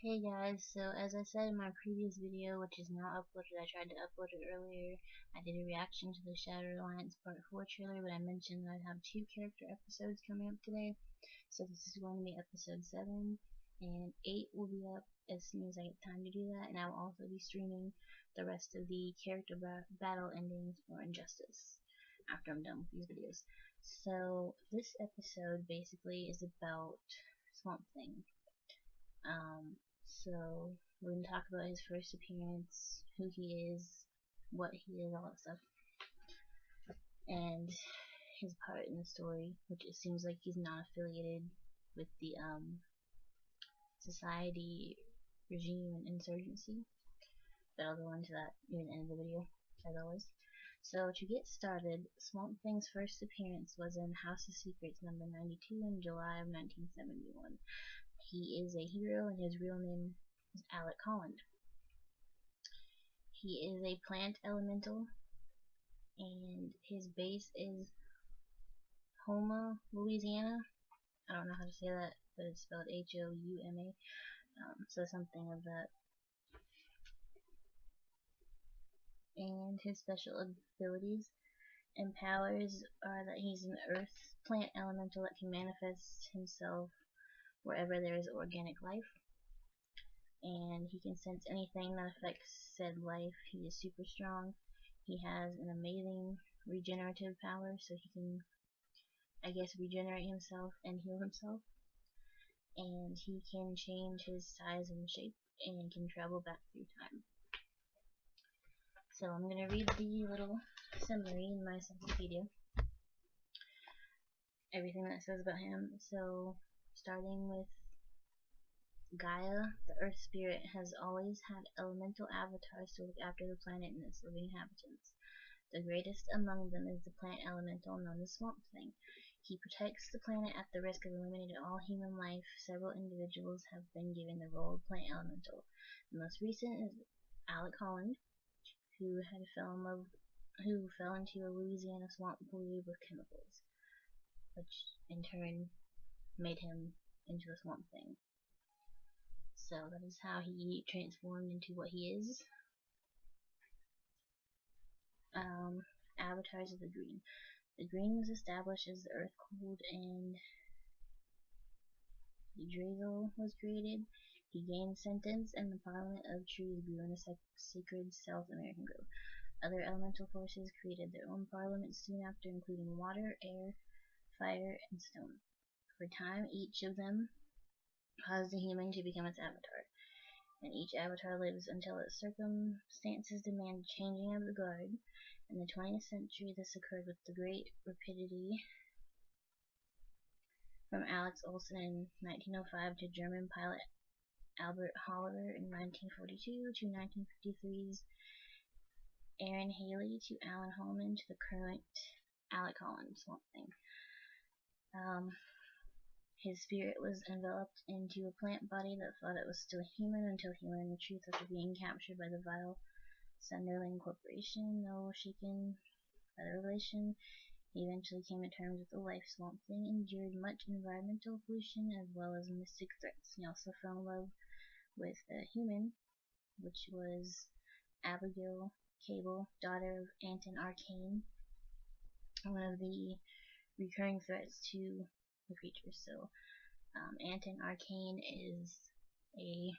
Hey guys, so as I said in my previous video, which is now uploaded, I tried to upload it earlier. I did a reaction to the Shattered Alliance Part 4 trailer, but I mentioned that I'd have 2 character episodes coming up today. So this is going to be episode 7, and 8 will be up as soon as I get time to do that, and I will also be streaming the rest of the character battle endings for Injustice after I'm done with these videos. So this episode basically is about Swamp Thing. So we're gonna talk about his first appearance, who he is, what he is, all that stuff, and his part in the story, which it seems like he's not affiliated with the society, regime, and insurgency. But I'll go into that near the end of the video, as always. So to get started, Swamp Thing's first appearance was in House of Secrets number 92 in July of 1971. He is a hero, and his real name is Alec Holland. He is a plant elemental, and his base is Houma, Louisiana. I don't know how to say that, but it's spelled Houma, so something of that. And his special abilities and powers are that he's an earth plant elemental that can manifest himself wherever there is organic life, and he can sense anything that affects said life. He is super strong. He has an amazing regenerative power, so he can, I guess, regenerate himself and heal himself. And he can change his size and shape and can travel back through time. So I'm going to read the little summary in my encyclopedia. Everything that it says about him. So starting with Gaia, the Earth Spirit has always had elemental avatars to look after the planet and its living inhabitants. The greatest among them is the plant elemental known as Swamp Thing. He protects the planet at the risk of eliminating all human life. Several individuals have been given the role of plant elemental. The most recent is Alec Holland, who fell into a Louisiana swamp polluted with chemicals, which in turn made him into the Swamp Thing. So that is how he transformed into what he is. Avatars of the Green. The Green was established as the Earth cooled and Drazel was created. He gained sentence, and the Parliament of Trees grew in a sacred South American grove. Other elemental forces created their own parliaments soon after, including water, air, fire, and stone. For time, each of them caused a human to become its avatar, and each avatar lives until its circumstances demand changing of the guard. In the 20th century, this occurred with the great rapidity from Alex Olson in 1905 to German pilot Albert Holliver in 1942 to 1953's Aaron Haley to Alan Holman to the current Alec Holland Swamp Thing. His spirit was enveloped into a plant body that thought it was still human until he learned the truth after being captured by the vile Sunderland Corporation. Though shaken by the revelation, he eventually came to terms with the life. Swamp Thing endured much environmental pollution as well as mystic threats. He also fell in love with a human, which was Abigail Cable, daughter of Anton Arcane, one of the recurring threats to the creatures. So Anton Arcane is a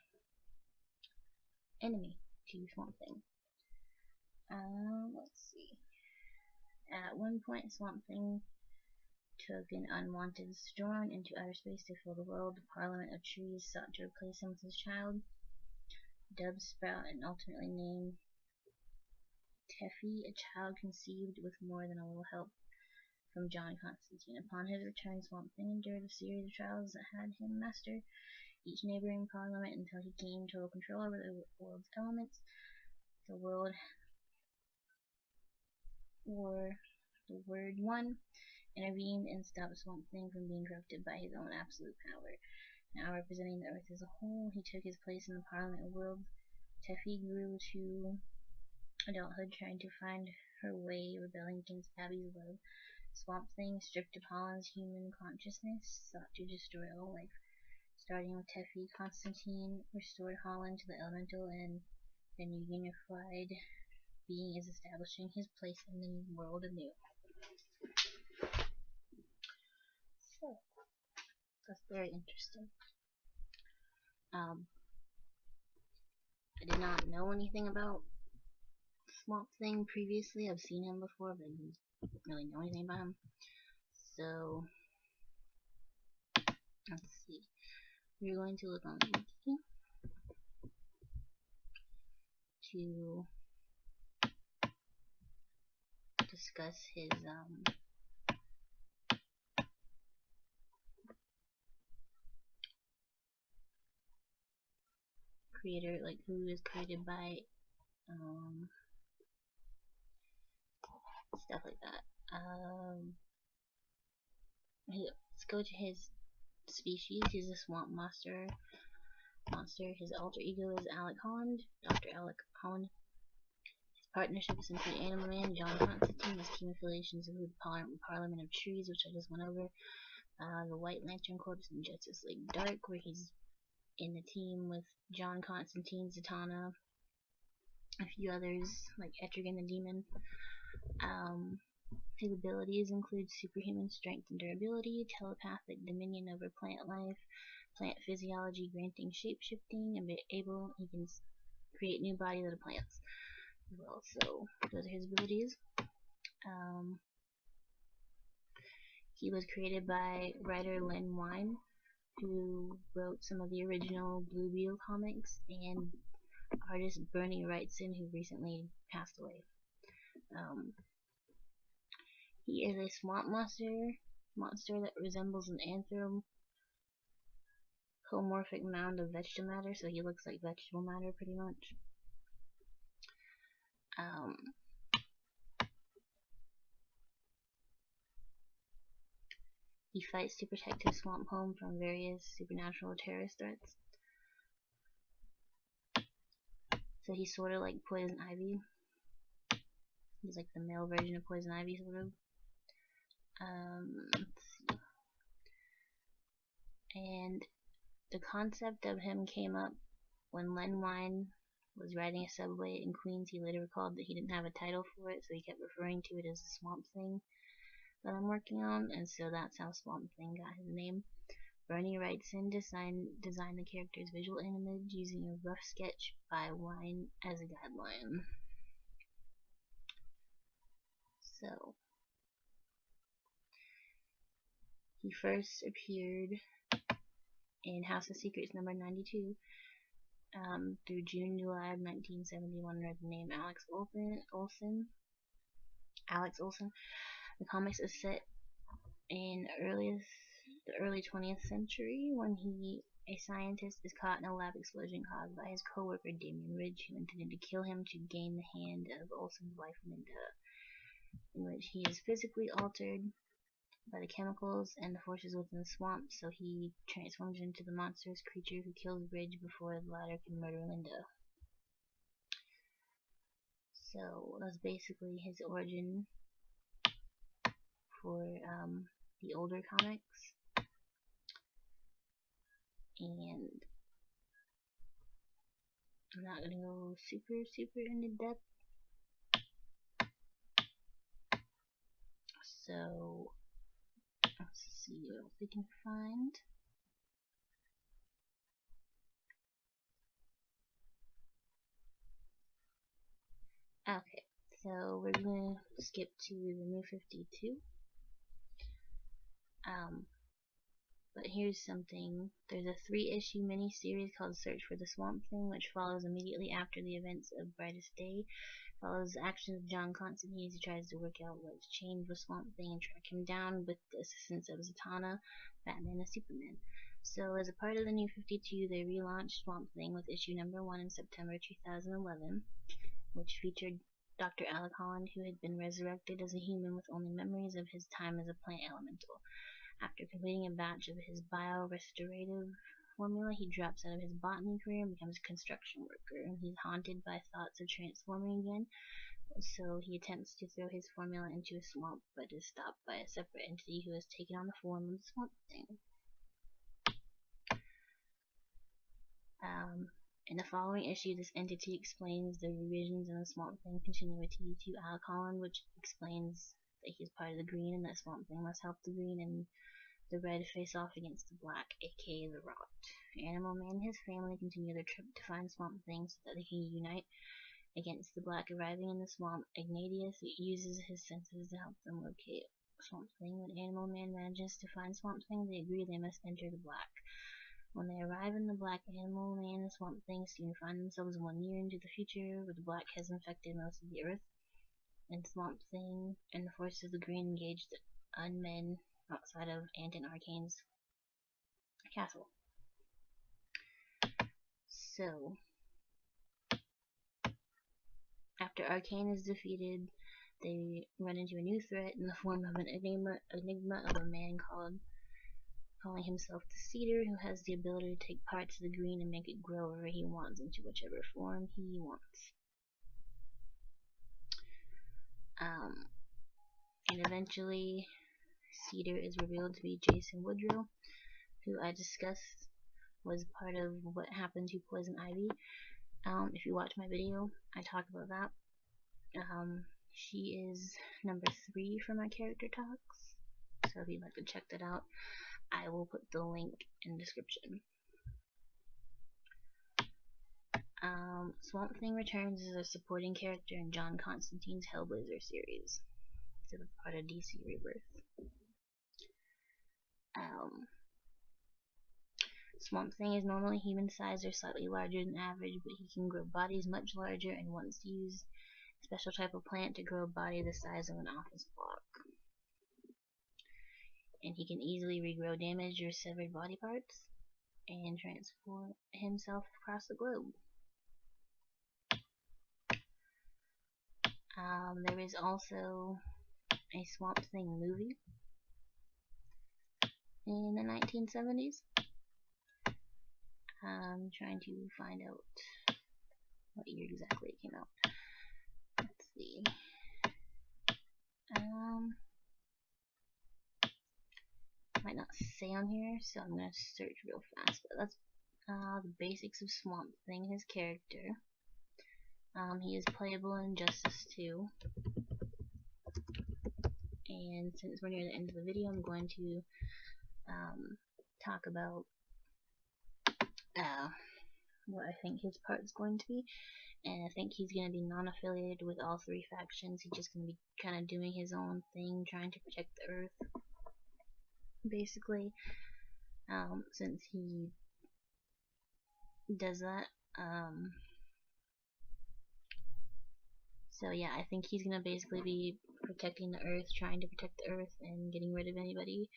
enemy to Swamp Thing. Let's see. At one point, Swamp Thing took an unwanted sojourn into outer space to fill the world. The Parliament of Trees sought to replace him with his child, Dubsprout, and ultimately named Teffy, a child conceived with more than a little help from John Constantine. Upon his return, Swamp Thing endured a series of trials that had him master each neighboring parliament until he gained total control over the world's elements. The Word One intervened and stopped Swamp Thing from being corrupted by his own absolute power. Now representing the Earth as a whole, he took his place in the Parliament of Worlds. Teffy grew to adulthood, trying to find her way, rebelling against Abby's love. Swamp Thing, stripped of Holland's human consciousness, sought to destroy all life. starting with Tefi. Constantine restored Holland to the elemental, and the new unified being is establishing his place in the world anew. So, that's very interesting. I did not know anything about Swamp Thing previously. I've seen him before, but I didn't really know anything about him. So, let's see. We're going to look on the wiki to discuss his creator, like who is created by stuff like that. Let's go to his species. He's a swamp monster. His alter ego is Alec Holland, Dr. Alec Holland. His partnerships include Animal Man, John Constantine. His team affiliations include Parliament of Trees, which I just went over, the White Lantern Corps, and Justice League Dark, where he's in the team with John Constantine, Zatanna, a few others like Etrigan the Demon. His abilities include superhuman strength and durability, telepathic dominion over plant life, plant physiology granting shapeshifting, and he can create new bodies out of plants as well. So those are his abilities. He was created by writer Len Wein, who wrote some of the original Blue Beetle comics, and artist Bernie Wrightson, who recently passed away. He is a swamp monster that resembles an anthropomorphic mound of vegetable matter, so he looks like vegetable matter pretty much. He fights to protect his swamp home from various supernatural terrorist threats. So he's sort of like Poison Ivy. He's like the male version of Poison Ivy, sort of. Let's see. And the concept of him came up when Len Wein was riding a subway in Queens. He later recalled that he didn't have a title for it, so he kept referring to it as the Swamp Thing that I'm working on, and so that's how Swamp Thing got his name. Bernie Wrightson designed the character's visual image using a rough sketch by Wein as a guideline. So, he first appeared in House of Secrets number 92 through June-July of 1971 under the name Alex Olson. The comics is set in the early 20th century when a scientist is caught in a lab explosion caused by his co-worker Damian Ridge, who intended to kill him to gain the hand of Olson's wife Linda, in which he is physically altered by the chemicals and the forces within the swamp, so he transforms into the monstrous creature who kills Ridge before the latter can murder Linda. So that's basically his origin for the older comics. And I'm not gonna go super into depth. So let's see what else we can find. Okay, so we're gonna skip to the New 52. But here's something. There's a 3-issue mini-series called Search for the Swamp Thing, which follows immediately after the events of Brightest Day. Follows the actions of John Constantine as he tries to work out what's changed with Swamp Thing and track him down with the assistance of Zatanna, Batman, and Superman. So as a part of the New 52, they relaunched Swamp Thing with issue number 1 in September 2011, which featured Dr. Alec Holland, who had been resurrected as a human with only memories of his time as a plant elemental. After completing a batch of his bio-restorative formula, he drops out of his botany career and becomes a construction worker. He's haunted by thoughts of transforming again, so he attempts to throw his formula into a swamp, but is stopped by a separate entity who has taken on the form of the Swamp Thing. In the following issue, this entity explains the revisions in the Swamp Thing continuity to Alec Holland, which explains that he's part of the Green and that Swamp Thing must help the Green and the Red face off against the Black, aka the Rot. Animal Man and his family continue their trip to find Swamp Thing so that they can unite against the Black. Arriving in the swamp, Ignatius uses his senses to help them locate Swamp Thing. When Animal Man manages to find Swamp Thing, they agree they must enter the Black. When they arrive in the Black, Animal Man and Swamp Thing soon find themselves 1 year into the future, where the Black has infected most of the Earth, and Swamp Thing and the forces of the Green engage the Unmen outside of Anton Arcane's castle. So, after Arcane is defeated, they run into a new threat in the form of an enigma of a man calling himself the Cedar, who has the ability to take parts of the Green and make it grow wherever he wants into whichever form he wants. And eventually, Cedar is revealed to be Jason Woodrow, who I discussed was part of what happened to Poison Ivy. If you watch my video, I talk about that. She is number 3 for my character talks, so if you'd like to check that out, I will put the link in the description. Swamp Thing returns as a supporting character in John Constantine's Hellblazer series, so it's part of DC Rebirth. Swamp Thing is normally human-sized or slightly larger than average, but he can grow bodies much larger and wants to use a special type of plant to grow a body the size of an office block. And he can easily regrow damaged or severed body parts and transport himself across the globe. There is also a Swamp Thing movie in the 1970s. I'm trying to find out what year exactly it came out. Let's see. Might not say on here, so I'm gonna search real fast. But that's the basics of Swamp Thing. His character. He is playable in Justice 2. And since we're near the end of the video, I'm going to talk about what I think his part is going to be. And I think he's going to be non-affiliated with all 3 factions. He's just going to be kind of doing his own thing, trying to protect the Earth, basically. Since he does that. So yeah, I think he's going to basically be protecting the Earth, trying to protect the Earth, and getting rid of anybody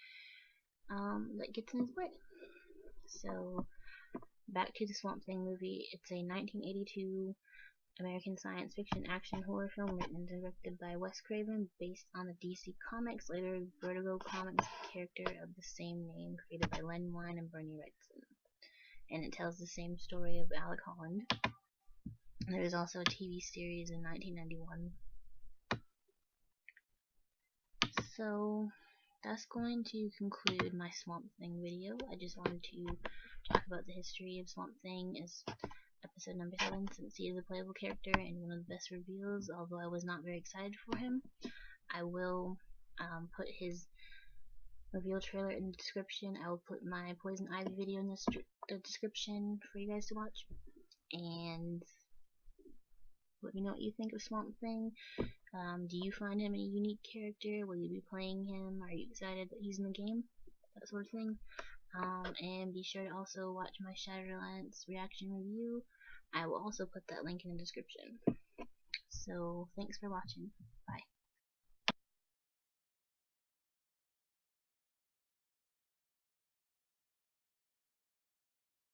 that gets in his way. So, back to the Swamp Thing movie. It's a 1982 American science fiction action horror film written and directed by Wes Craven, based on the DC Comics, later Vertigo Comics character of the same name, created by Len Wein and Bernie Wrightson. And it tells the same story of Alec Holland. There is also a TV series in 1991. So, that's going to conclude my Swamp Thing video. I just wanted to talk about the history of Swamp Thing as episode number 7, since he is a playable character and one of the best reveals. Although I was not very excited for him, I will put his reveal trailer in the description. I will put my Poison Ivy video in the description for you guys to watch. And let me know what you think of Swamp Thing. Do you find him a unique character? Will you be playing him? Are you excited that he's in the game? That sort of thing. And be sure to also watch my Shadowlands reaction review. I will also put that link in the description. So, thanks for watching.